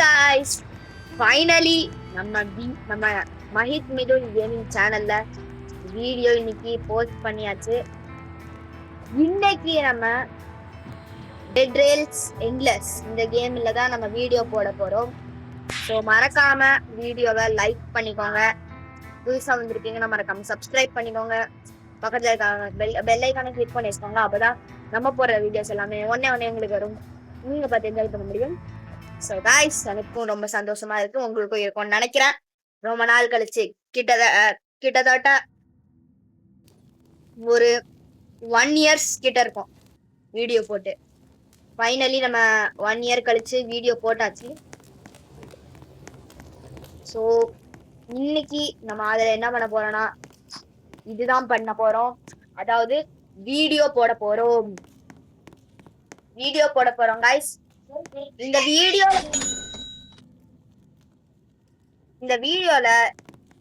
guys, finally நம்ம Mahith Mithun gaming சேனல்ல video இன்னைக்கு போஸ்ட் பண்ணியாச்சு. இன்னைக்கு நம்ம டெட் ரெயில்ஸ் எண்ட்லெஸ் இந்த கேம்ல தான் நம்ம வீடியோ போட போறோம். ஸோ மறக்காம வீடியோவை லைக் பண்ணிக்கோங்க. புதுசாக வந்திருக்கீங்கன்னா மறக்காம சப்ஸ்கிரைப் பண்ணிக்கோங்க. பக்கத்துல இருக்க பெல் ஐக்கானை கிளிக் பண்ணி வச்சுக்கோங்க. அப்பதான் நம்ம போடுற வீடியோஸ் எல்லாமே ஒன்னே எங்களுக்கு வரும். நீங்க பார்த்து என்ஜாய் பண்ண முடியும். ஸோ காய்ஸ், எனக்கும் ரொம்ப சந்தோஷமா இருக்கு, உங்களுக்கும் இருக்கும்னு நினைக்கிறேன். ரொம்ப நாள் கழிச்சு கிட்டத்தட்ட ஒரு 1 years கிட்ட இருக்கும் வீடியோ போட்டு. ஃபைனலி நம்ம 1 year கழிச்சு வீடியோ போட்டாச்சு. ஸோ இன்னைக்கு நம்ம அதில் என்ன பண்ண போறோம்னா இதுதான் பண்ண போறோம். அதாவது வீடியோ போட போறோம் காய்ஸ். இந்த வீடியோல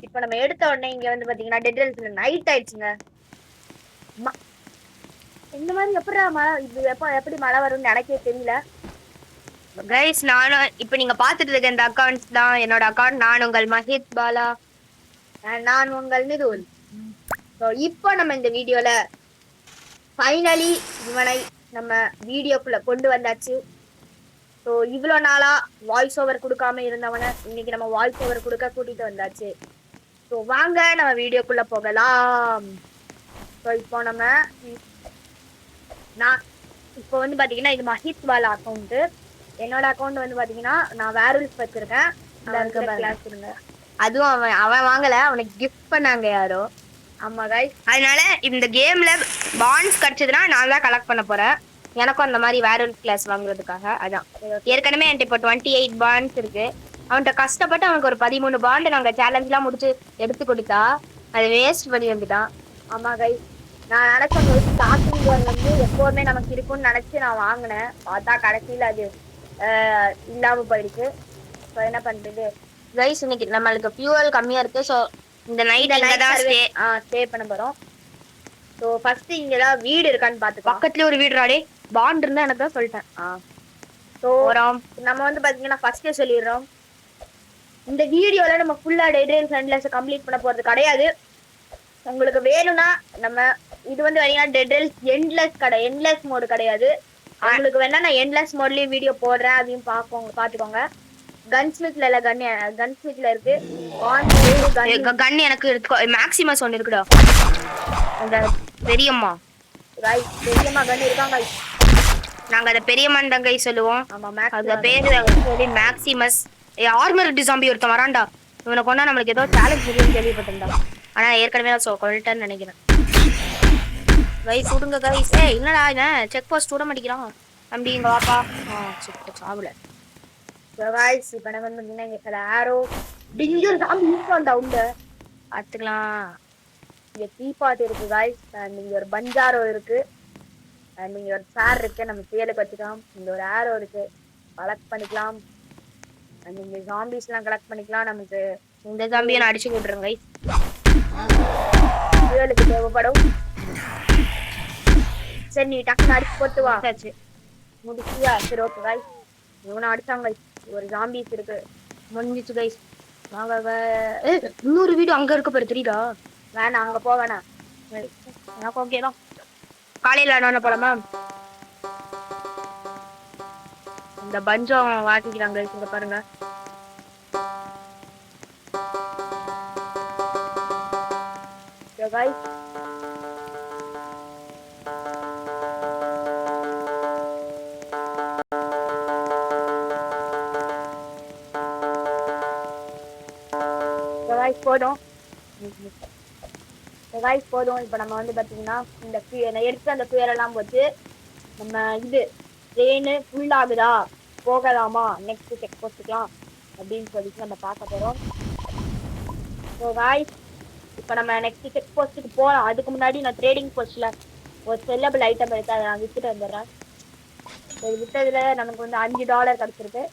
இப்ப நம்ம எடுத்த உடனே இங்க வந்து பாத்தீங்கன்னா டெட் ரெயில்ஸ்ல நைட் ஆயிடுச்சுங்க. இந்த மாதிரி எப்படி மழை வரும்னு எனக்கே தெரியல கைஸ். நானும் இப்ப நீங்க பாத்துட்டு இருக்க இந்த அக்கௌண்ட்ஸ் தான் என்னோட அக்கௌண்ட். நான் உங்கள் மஹித் பாலா, நான் உங்கள் மிதுன். இப்போ நம்ம இந்த வீடியோல ஃபைனலி இவனை நம்ம வீடியோக்குள்ள கொண்டு வந்தாச்சு. ஸோ இவ்வளோ நாளா வாய்ஸ் ஓவர் கொடுக்காம இருந்தவனை இன்னைக்கு நம்ம வாய்ஸ் ஓவர் கொடுக்க கூட்டிட்டு வந்தாச்சு. ஸோ வாங்க நம்ம வீடியோக்குள்ள போகலாம். ஸோ இப்போ வந்து பாத்தீங்கன்னா இது மஹித் பாலா அக்கௌண்ட். என்னோட அக்கௌண்ட் வந்து பாத்தீங்கன்னா நான் வேரல்ஸ் வச்சிருக்கேன். அதுவும் அவன் வாங்கல, அவனுக்கு கிஃப்ட் பண்ணாங்க யாரோ. ஆமா கைஸ், அதனால இந்த கேம்ல பாண்ட்ஸ் கிடைச்சதுன்னா நான் தான் கலெக்ட் பண்ண போறேன். எனக்கும் அந்த மாதிரி வேரல் கிளாஸ் வாங்குறதுக்காக. அதான் ஏற்கனவே என்கிட்ட இப்போ 28 பாண்ட்ஸ் இருக்கு. அவன்கிட்ட கஷ்டப்பட்டு அவனுக்கு ஒரு 13 பாண்டு நாங்கள் சேலஞ்ச்லாம் முடிச்சு எடுத்து கொடுத்தா அது வேஸ்ட் பண்ணி வந்துட்டான். ஆமா கைஸ், நான் நினைச்ச ஸ்டார்டிங் வந்து எப்போதுமே நமக்கு இருக்கும்னு நினைச்சு நான் வாங்கினேன். பார்த்தா கடைசியில் அது இல்லாம போயிடுச்சு. ஸோ என்ன பண்றது கைஸ், இன்னைக்கு நம்மளுக்கு ஃபியூவல் கம்மியா இருக்கு. ஸோ இந்த நைட் தான் ஸ்டே பண்ண போறோம். ஸோ ஃபர்ஸ்ட் இங்க ஏதாவது வீடு இருக்கான்னு பார்த்து, பக்கத்துலேயே ஒரு வீடு ராடே பாண்ட் இருந்தா எனக்கு தான் சொல்லிட்டேன். ஸோ நம்ம வந்து பாத்தீங்கன்னா ஃபர்ஸ்டே சொல்லிடுறோம், இந்த வீடியோல நம்ம ஃபுல்லா டெட் ரெயில்ஸ் எண்ட்லெஸ் கம்ப்ளீட் பண்ண போறது கிடையாது. உங்களுக்கு வேணும்னா நம்ம இது வந்து பாத்தீங்கன்னா டெட் ரெயில்ஸ் எண்ட்லெஸ் மோடு கிடையாது. உங்களுக்கு வேணா நான் எண்ட்லெஸ் மோட்லயும் வீடியோ போடுறேன், அதையும் பாத்துக்கோங்க. கன்ஸ்மித்ல இருக்கு. கன் எனக்கு மேக்ஸிமஸ் ஒன்னு இருக்குடா. அந்த பெரியம்மா கன் இருக்காங்க. நாங்க அத பெரியம்மான் தான் கை சொல்லுவோம். அந்த பேரு மேக்ஸிமஸ். ஆர்மர் டிசாம்பி ஒருத்தன் வரான்டா. இவனை கொண்டா நம்மளுக்கு ஏதோ சேலஞ்ச் இருக்குன்னு கேள்விப்பட்டிருந்தா. ஆனா ஏற்கனவே நான் கொல்லிட்டேன்னு நினைக்கிறேன். கைஸ் விடுங்க கைஸ். என்னடா செக் போஸ்ட் விட மாட்டேங்கிறான் தம்பி, இங்க வாப்பா. சாவல கைஸ். இப்போ நம்ம வந்து இங்க சில ஆரோ டிஞ்சர் சாம்பி இருக்கோண்டா உள்ள பார்த்துக்கலாம். இங்க டீபாட் இருக்கு கைஸ், அண்ட் இங்க ஒரு பஞ்சாரோ இருக்கு, அண்ட் இங்க ஒரு சார் இருக்கு, நம்ம தேலுக்கு வச்சுக்கலாம். இங்க ஒரு ஆரோ இருக்கு, கலெக்ட் பண்ணிக்கலாம். அண்ட் இங்க ஜாம்பிஸ் எல்லாம் கலெக்ட் பண்ணிக்கலாம். நமக்கு இந்த ஜாம்பியை நான் அடிச்சு விட்டுறேன் கைஸ், தேலுக்கு தேவைப்படும். சரி நீ டக்குன்னு அடிச்சு போட்டு வா. முடிச்சியா? சரி ஓகே கைஸ், இவனை அடிச்சாங்க. ஒரு ஜாம்பிஸ் இருக்கு, முடிஞ்சிச்சு கைஸ். வாங்க. இன்னொரு வீடு அங்க இருக்க பாரு, தெரியுதா? வேணாம், அங்க போக வேணாம். எனக்கு ஓகே தான். காலையில என்ன போலாமா? இந்த பஞ்சம் வாட்டிக்கிறாங்க இங்க பாருங்க. கைஸ் போதும். இப்போ நம்ம வந்து பாத்தீங்கன்னா இந்த எடுத்து அந்த புயலெல்லாம் போச்சு. நம்ம இது ட்ரெயின் ஃபுல் ஆகுதா, போகலாமா, நெக்ஸ்ட் செக் போஸ்ட்டுக்கலாம் அப்படின்னு சொல்லிட்டு நம்ம பார்க்க போறோம். ஸோ காய்ஸ், இப்போ நம்ம நெக்ஸ்ட் செக் போஸ்ட்டுக்கு போகலாம். அதுக்கு முன்னாடி நான் ட்ரேடிங் போஸ்ட்ல ஒரு செல்லபிள் ஐட்டம் எடுத்து அதை நான் வித்துட்டு வந்துடுறேன். இது வித்ததுல நமக்கு வந்து $5 கிடைச்சிருக்கு.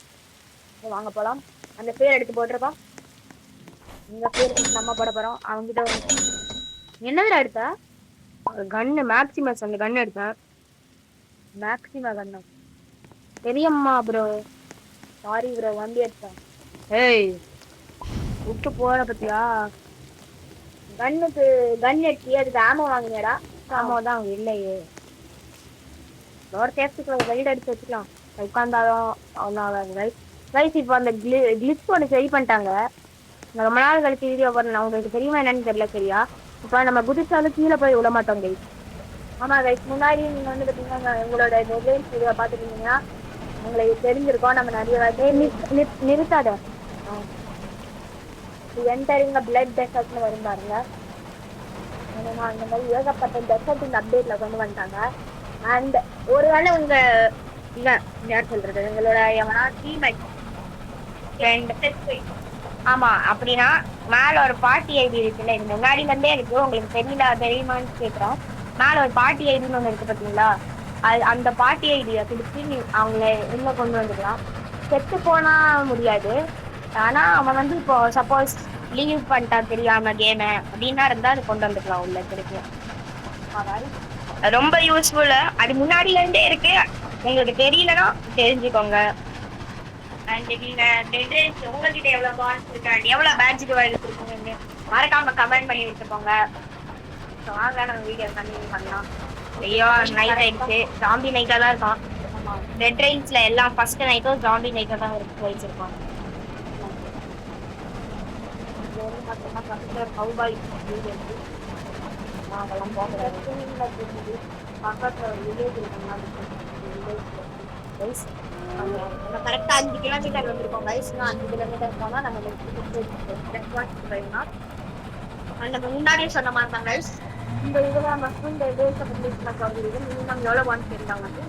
வாங்க போகலாம். அந்த பேர் எடுத்து போட்டுருப்பா. இந்த பேருக்கு நம்ம போட போறோம். அவங்கிட்ட என்னதுடா எடுத்தா? கன்னு மேக்ஸிமஸ். அந்த கன் எடுத்தேன். மேக்ஸிமா கன்னு பெரியம்மா ப்ரோ. சாரி ப்ரோ வண்டி எடுத்தேன். ஏய் விட்டு போற பத்தியா கன்னுக்கு கன் எடுத்து அதுக்கு ஆமோ வாங்கினடா. ஆமோ தான் அவங்க இல்லையே. ஒரு சேஃப்டிக்கு கைடு எடுத்து வச்சுக்கலாம். உட்காந்தாலும் ஒன்றும் ரைட் ரைஸ். இப்போ அந்த கிளிச் ஒன்று சரி பண்ணிட்டாங்க. ரொம்ப நாள் கழிச்சு வீடியோ பண்ணலாம். உங்களுக்கு தெரியுமா என்னன்னு தெரியல. சரியா இப்போ நம்ம குதிச்சாலும் கீழே போய் விட மாட்டோம் கைஸ். ஆமா கைஸ் முன்னாடி நீங்க வந்து பார்த்தீங்கன்னா உங்களோட மொபைல் வீடியோ பார்த்துருந்தீங்கன்னா உங்களுக்கு தெரிஞ்சிருக்கோம். நம்ம நிறைய நிறுத்தாத என்டரிங் பிளட் டெசர்ட்னு வரும் பாருங்க. ஏன்னா அந்த மாதிரி ஏகப்பட்ட டெசர்ட் இந்த அப்டேட்ல கொண்டு வந்துட்டாங்க. அண்ட் ஒருவேளை உங்க யார் சொல்றது உங்களோட எவனா டீம்மேட் ஆமா அப்படின்னா மேல ஒரு பார்ட்டி ஐடி இருக்குல்ல. இது முன்னாடில இருந்தே இருக்கு. உங்களுக்கு தெரியுமான்னு கேக்குறோம். மேல ஒரு பார்ட்டி ஐடின்னு ஒண்ணு இருக்கு பாத்தீங்களா. அது அந்த பார்ட்டி ஐடியை கொடுத்து நீ அவங்கள உள்ள கொண்டு வந்துக்கலாம். செத்து போனா முடியாது. ஆனா அவன் வந்து இப்போ சப்போஸ் லீவ் பண்ணிட்டான் தெரியாம கேம அப்படின்னா இருந்தா அது கொண்டு வந்துக்கலாம் உள்ள கிடைக்கும். ரொம்ப யூஸ்ஃபுல்லு. அது முன்னாடில இருந்தே இருக்கு. உங்களுக்கு தெரியலன்னா தெரிஞ்சுக்கோங்க. உங்ககிட்ட எவ்வளவு பாயிண்ட்ஸ் இருக்கு எவ்வளவு பேட்ஜுக்கு எடுத்துருக்கீங்க மறக்காம கமெண்ட் பண்ணி வச்சுக்கோங்க. வாங்க நம்ம வீடியோ கண்டினியூ பண்ணலாம். ஐயோ நைட் ஆயிடுச்சு. ஜாம்பி நைட்டா தான் இருக்கும். டெட் ரைன்ஸ்ல எல்லாம் ஃபர்ஸ்ட் நைட்டும் ஜாம்பி நைட்டா தான் வச்சிருக்கோம். கவுபாய் நாங்கெல்லாம் போகிறது பக்கத்துல ஒரு வில்லேஜ் கரெக்டா 5 கிலோமீட்டர் வந்திருக்கோம் கைஸ். 5 கிலோமீட்டர் போனா நம்ம நம்ம முன்னாடியே சொன்ன மாதிரி தான் கைஸ். இந்த இதுல மட்டும் இந்த மினிமம் எவ்வளவு பாயிண்ட்ஸ் இருந்தாங்க வந்து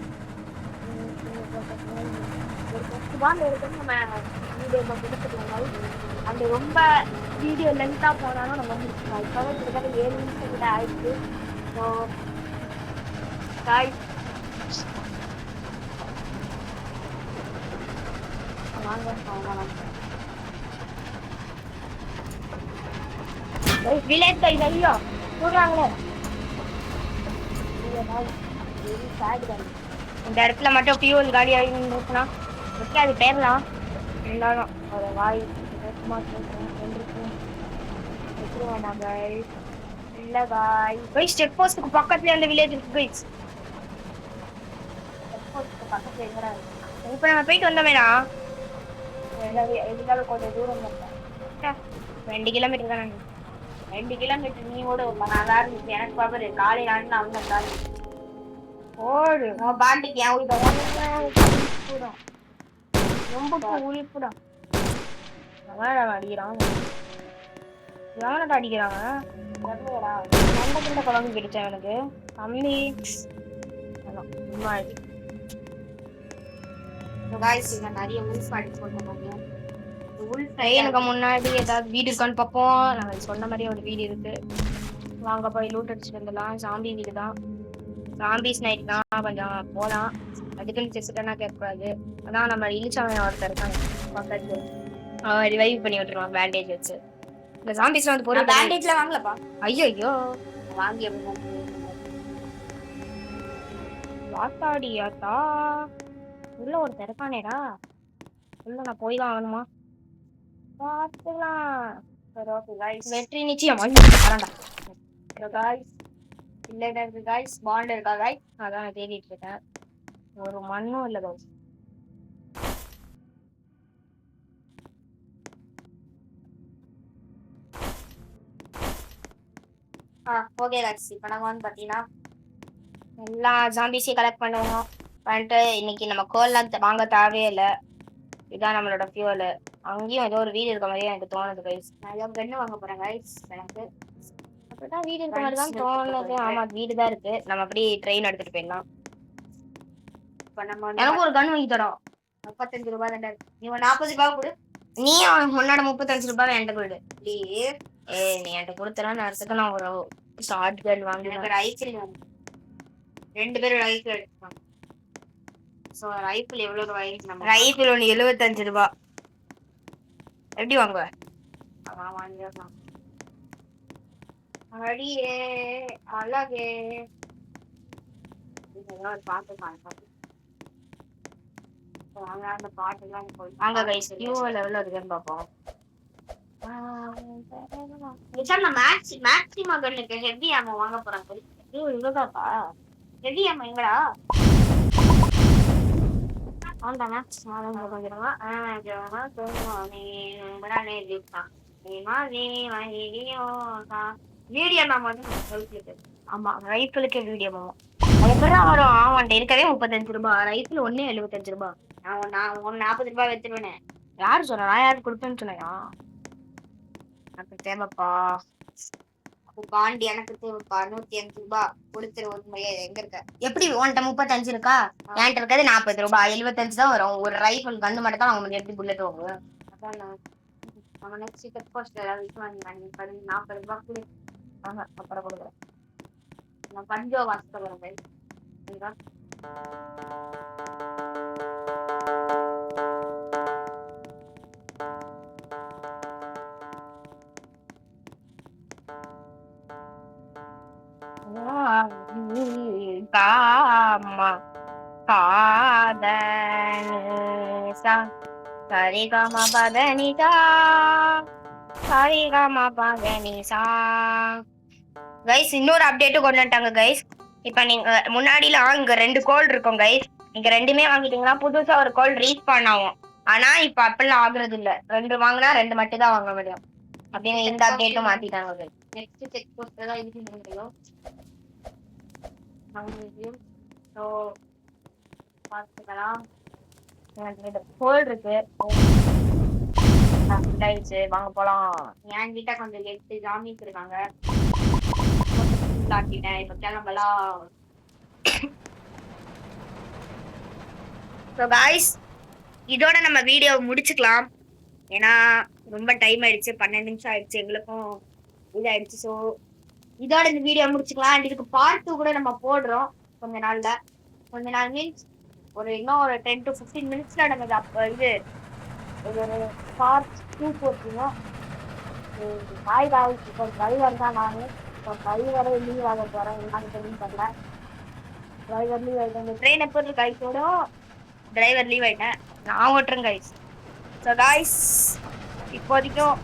ஒரு 10 பாயிண்ட் எடுத்து நம்ம வீடியோ கொடுத்துருக்கோம். அந்த ரொம்ப வீடியோ லென்த்தா போனாலும் நம்ம முடிச்சுக்கலாம். இப்பவே கிட்டத்தட்ட 7 நிமிஷம் கிட்ட ஆயிடுச்சு. ஸோ காய்ஸ் வில்லேஜ் கைஸ் ஐயோ சொல்றாங்களே. இந்த இடத்துல மட்டும் ஃபியூல் காலி ஆகினா அது பேரலாம் எல்லாரும் ஒரு வாய் இல்ல காய்ஸ் செக் போஸ்டுக்கு பக்கத்துல அந்த வில்லேஜ் இருக்கு கைஸ். செக் போஸ்டுக்கு பக்கத்துல எங்கடா இருக்கு? இப்ப நம்ம போயிட்டு வந்தோமேடா. எதுக்காக கொஞ்சம் தூரம் 2 கிலோமீட்டர் தானே. 2 கிலோமீட்டர் நீ ஓடு. நான் இருந்துச்சு எனக்கு பாப்பரு காலையில ஆண்டு அவங்க ஓடு பாண்டிக்கு என் உயிரிடும் ரொம்ப உயிர்ப்புடும் அடிக்கிறான். எவனடா அடிக்கிறாங்க? சண்டை குழம்பு கிடைச்சா எனக்கு தம்பி நிறைய எனக்கு முன்னாடி ஏதாவது வீடு இருக்கான்னு பார்ப்போம். நாங்க சொன்ன மாதிரியே ஒரு வீடு இருக்கு. வாங்க போய் லூட் அடிச்சுட்டு வந்துடலாம். ஜாம்பி வீடு தான். ஜாம்பிஸ் நைட் தான் கொஞ்சம் போலாம். அதுக்குன்னு செஸ்டனா கேட்கக்கூடாது. அதான் நம்ம இழிச்சவன் ஒருத்தர் இருக்காங்க பக்கத்து ரிவைவ் பண்ணி விட்டுருவான் பேண்டேஜ் வச்சு. இந்த ஜாம்பிஸ்ல வந்து போற பேண்டேஜ்ல வாங்கலப்பா. ஐயோ வாங்கி வாத்தாடியாத்தா உள்ள ஒரு திறக்கானேடா. உள்ள நான் போய் தான் ஆகணுமா? பார்த்துலாம். வெற்றி நிச்சயம். இல்ல இருக்கு காய்ஸ். பாண்ட் இருக்கா காய்ஸ்? அதான் நான் தேடிட்டு இருக்கேன். ஒரு மண்ணும் இல்ல காய்ஸ். Okay guys. இப்போ நாங்கள் வந்து பார்த்தீங்கன்னா எல்லா ஜாம்பிஸையும் கலெக்ட் பண்ணுவோம். பண்ணிட்டு இன்னைக்கு நம்ம கோல்லாம் வாங்க தேவையே இல்லை. இதுதான் நம்மளோட ஃபியூவல். அங்கேயும் ஏதோ ஒரு வீடு இருக்க மாதிரியே எனக்கு தோணுது கைஸ். நான் ஏதோ கன்னு வாங்க போறேன் கைஸ். எனக்கு அப்படிதான் வீடு இருக்க மாதிரி தான் தோணுது. ஆமா வீடு தான் இருக்கு. நம்ம அப்படி ட்ரெயின் எடுத்துட்டு போயிடலாம். எனக்கு ஒரு கன் வாங்கி தரோம். 35 ரூபாய் தானே. நீ 40 ரூபாய் கொடு. நீ முன்னாடி 35 ரூபாய் என்கிட்ட கொடு. நீ என்கிட்ட கொடுத்தனா நேரத்துக்கு நான் ஒரு ஷார்ட் கன் வாங்கி ரைஃபிள் 2 பேரும் ரைஃபிள் எடுத்துக்கலாம். சோ ரைஃபிள் எவ்வளவு ரூபாய்? ரைஃபிள் ஒன்று 75 ரூபாய். எப்படி வாங்குவ? அதான் வாங்கிடலாம். அடியே அழகே பார்த்து அந்த பாட்டுலாம் வாங்க கைஸ் கியூ லெவல்ல இருக்குன்னு பாப்போம். நான் மேக்ஸிமம் கன்னுக்கு ஹெவி ஆமோ வாங்க போறேன் கைஸ். ஐயோ இங்கதாப்பா ஹெவி ஆமோ எங்கடா? ஆண்டா மேக்ஸ் மாதம் போகிறோம். வீடியோ மேம் வந்து ஆமா ரைஃபிளுக்கு வீடியோ மேம் அது எப்படிதான் வரும்? அவன்கிட்ட இருக்கவே 35 ரூபாய், ரைஃபிள் ஒண்ணு 75 ரூபாய். நான் 40 ரூபாய் வச்சிருவேனே. யாரு சொன்னா? நான் யாரு கொடுப்பேன்னு சொன்னையா? எனக்கு தேவைப்பா. பாண்டி எனக்கு தேவைப்பா. 105 ரூபாய் கொடுத்துரு. உண்மையே எங்க இருக்க? எப்படி உன்கிட்ட 35 இருக்கா? என்கிட்ட இருக்கிறது 40 ரூபாய், 75 தான் வரும். ஒரு ரைஃபிள் கண்ணு மட்டும் தான் அவங்க எப்படி புல்லட் வாங்குவேன். அதான் அவன் நெக்ஸ்ட் செக் போஸ்ட் ஏதாவது வாங்கி 40 ரூபாய் கொடு. அப்புறம் கொடுக்குறேன். நான் பஞ்சோ வாசிக்க வரேன். காமா காதனிசா சரிகம பதனிசா சரிகம பதனிசா. கைஸ் இன்னொரு அப்டேட்டும் கொண்டு வந்துட்டாங்க கைஸ். இப்ப நீங்க முன்னாடிலாம் இங்க 2 கோல் இருக்கும் கைஸ். நீங்க ரெண்டுமே வாங்கிட்டீங்கன்னா புதுசா ஒரு கோல் ரீஸ்பான் ஆகும். ஆனா இப்ப அப்படிலாம் ஆகுறது இல்ல. 2 வாங்கினா 2 மட்டும் தான் வாங்க முடியும். அப்படின்னு இந்த அப்டேட்டும் மாத்திட்டாங்க கைஸ். நெக்ஸ்ட் செக் போஸ்ட் தான் இது பண்ணிக்கலாம். ஸோ பார்த்துக்கலாம். கோல் இருக்கு வாங்க போலாம். என் கிட்ட கொஞ்சம் 8 ஜாமிஸ் இருக்காங்க. இப்ப கிளம்பலாம். ஸோ காய்ஸ் இதோட நம்ம வீடியோ முடிச்சுக்கலாம். ஏன்னா ரொம்ப டைம் ஆயிடுச்சு, 12 நிமிஷம் ஆயிடுச்சு, எங்களுக்கும் இதாயிடுச்சு. ஸோ இதோட இந்த வீடியோ முடிச்சுக்கலாம். அண்ட் இதுக்கு பார்ட் 2 கூட நம்ம போடுறோம் கொஞ்ச நாள் மீன்ஸ் இன்னும் ஒரு 10 to 15 மினிட்ஸ்ல நம்ம இது ஒரு பார்ட் 2 போட்டுருவோம். பாய் பாய். இப்போ டிரைவர் தான் நான். இப்போ டிரைவரை லீவ் ஆக போகிறேன். என்னன்னு தெரியல. டிரைவர் லீவ் ஆகிட்டேன். ட்ரெயின் எப்போ இருக்கு கைஸோட டிரைவர் லீவ் ஆகிட்டேன். நான் ஓட்டுறேன் கைஸ். ஸோ காய்ஸ் இப்போதைக்கும்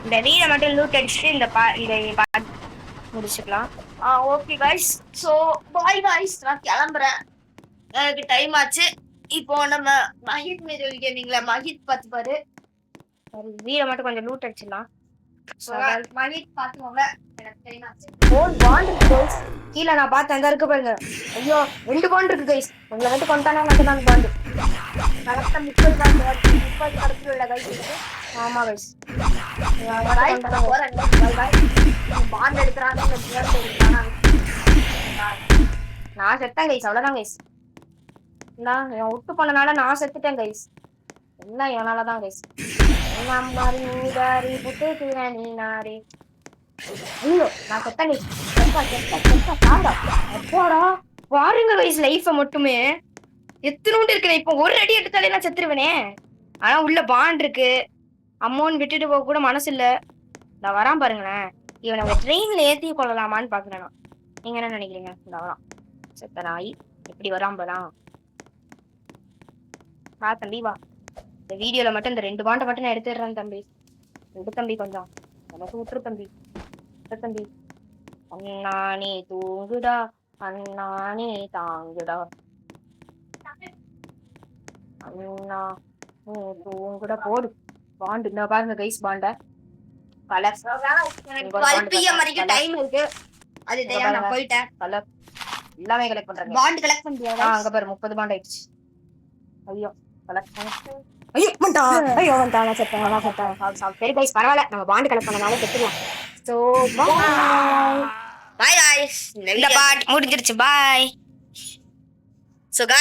இந்த வீடை மட்டும் லூட் அடிச்சுட்டு இதை முடிச்சுக்கலாம். Okay guys. So bye guys. நான் கிளம்புறேன். எனக்கு டைம் ஆச்சு. இப்போ நம்ம மஹித் மீது கேமிங்ல மஹித் பார்த்துப்பாரு. வீடை மட்டும் கொஞ்சம் லூட் அடிச்சிடலாம். மஹித் பார்த்துக்கோங்க. எனக்கு டைம் ஆச்சு. பாண்ட் கைஸ் கீழே நான் பார்த்தேன். அங்க இருக்கு பாருங்க. ஐயோ 2 பாண்ட் இருக்கு கைஸ். உங்களை வந்து கொண்டானா மட்டும் தான் பாண்டு. கரெக்டா 30 பாண்ட் 30 கடத்துல உள்ள கைஸ் இருக்கு. ஆமா கைஸ். பாண்ட் எடுக்கிறாங்க. நான் செத்தேன் கைஸ். அவ்வளவுதான் கைஸ். நான் விட்டு போனனால நான் செத்துட்டேன் கைஸ். எல்லாம் என்னாலதான் கைஸ். ஐயோ நான் செத்தேன் கைஸ். பாருங்க கைஸ் லைஃப மட்டுமே எத்தனோண்டு இருக்கிறேன். இப்போ ஒரு அடி எடுத்தாலே நான் செத்துருவேனே. ஆனா உள்ள பாண்ட் இருக்கு. அம்மோன்னு விட்டுட்டு போக கூட மனசு இல்ல. நான் வரான் பாருங்களேன். இவனை ட்ரெயின்ல ஏத்தி கொள்ளலாமான்னு பாக்குறேன். நீங்க என்ன நினைக்கிறீங்க? இந்த வரான் செத்த நாய் எப்படி வரான் போலாம். வா தம்பி வா. இந்த வீடியோல மட்டும் இந்த 2 பாண்டை மட்டும் நான் எடுத்துடுறேன் தம்பி. தம்பி கொஞ்சம் எனக்கு விட்டுரு தம்பி. தம்பி அண்ணானே தூங்குடா அண்ணானே தாங்குடா அண்ணா தூங்குடா போடு. பாண்டு இந்த பாருங்க கைஸ் பாண்ட கலர் டைம் இருக்கு. அது நான் போயிட்டேன். கலர் எல்லாமே கலெக்ட் பண்றேன். பாண்ட் கலெக்ட் பண்ணியா? அங்க பாரு 30 பாண்ட் ஆயிடுச்சு. ஐயோ கலெக்ட் பண்ணு. ஐயோ மண்டா. ஐயோ மண்டா நான் செத்தேன். சரி கைஸ் பரவாயில்ல. நம்ம பாண்ட் கலெக்ட் பண்ணனால செத்துறலாம். So bye guys. இந்த பார்ட் முடிஞ்சிருச்சு. பை. So guys